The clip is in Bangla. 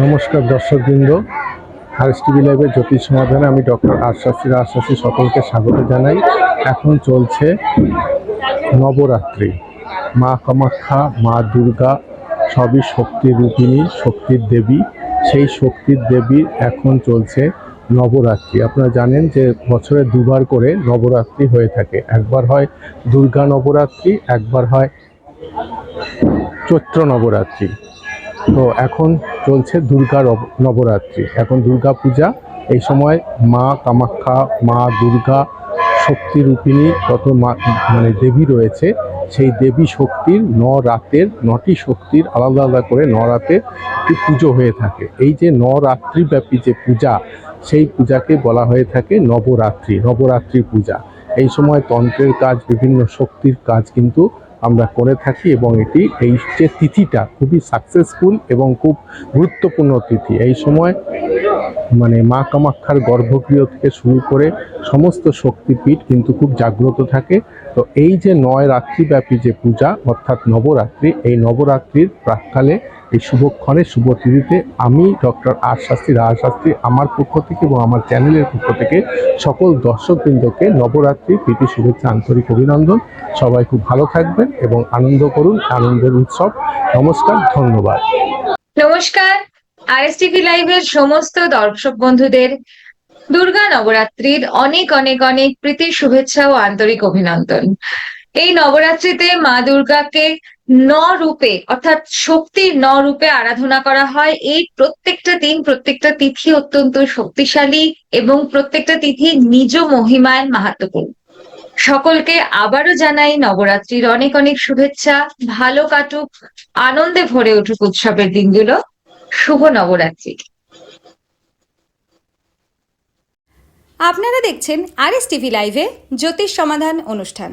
নমস্কার দর্শকবৃন্দ, আরএস টিভি লাইভের জ্যোতিষ সমাধানে আমি ডক্টর আশ্বাসী সকলকে স্বাগত জানাই। এখন চলছে নবরাত্রি। মা কামাখ্যা, মা দুর্গা সবই শক্তির রূপিণী, শক্তির দেবী। সেই শক্তির দেবীর এখন চলছে নবরাত্রি। আপনারা জানেন যে বছরে দুবার করে নবরাত্রি হয়ে থাকে। একবার হয় দুর্গা নবরাত্রি, একবার হয় চৈত্র নবরাত্রি। তো এখন চলছে নবরাত্রি, এখন দুর্গা পূজা। এই সময় মা কামাখ্যা, মা দুর্গা শক্তিরূপিণী যত দেবী রয়েছে, সেই দেবী শক্তির রাতের 9টি শক্তির আলাদা আলাদা করে রাতের একটি পুজো হয়ে থাকে। এই যে রাত্রিব্যাপী যে পূজা, সেই পূজাকে বলা হয়ে থাকে নবরাত্রি পূজা। এই সময় তন্ত্রের কাজ, বিভিন্ন শক্তির কাজ কিন্তু আমরা করে থাকি, এবং এই যে তিথিটা খুবই সাকসেসফুল এবং খুব গুরুত্বপূর্ণ তিথি। এই সময় মা কামাখ্যার গর্ভগৃহ থেকে শুরু করে সমস্ত শক্তিপীঠ কিন্তু খুব জাগ্রত থাকে। তো এই যে 9 রাত্রিব্যাপী যে পূজা, অর্থাৎ নবরাত্রি, এই নবরাত্রির প্রাক্কালে এই শুভক্ষণে, শুভ তিথিতে আমি ডক্টর রাজশাস্ত্রী আমার পক্ষ থেকে এবং আমার চ্যানেলের পক্ষ থেকে সকল দর্শকবৃন্দকে নবরাত্রির প্রীতি, শুভেচ্ছা, আন্তরিক অভিনন্দন। সবাই খুব ভালো থাকবেন এবং আনন্দ করুন, আনন্দের উৎসব। নমস্কার, ধন্যবাদ। নমস্কার, আরএস টিভি লাইভের সমস্ত দর্শক বন্ধুদের দুর্গা নবরাত্রির অনেক অনেক অনেক প্রীতি, শুভেচ্ছা ও আন্তরিক অভিনন্দন। এই নবরাত্রিতে মা দুর্গাকে রূপে অর্থাৎ শক্তির রূপে আরাধনা করা হয়। এই প্রত্যেকটা দিন, প্রত্যেকটা তিথি অত্যন্ত শক্তিশালী এবং প্রত্যেকটা তিথি নিজ মহিমায় মাহাত্ম্যপূর্ণ। সকলকে আবারও জানাই নবরাত্রির অনেক অনেক শুভেচ্ছা। ভালো কাটুক, আনন্দে ভরে উঠুক উৎসবের দিনগুলো। শুভ নবরাত্রি। আপনারা দেখছেন আরএস টিভি লাইভে জ্যোতিষ সমাধান অনুষ্ঠান।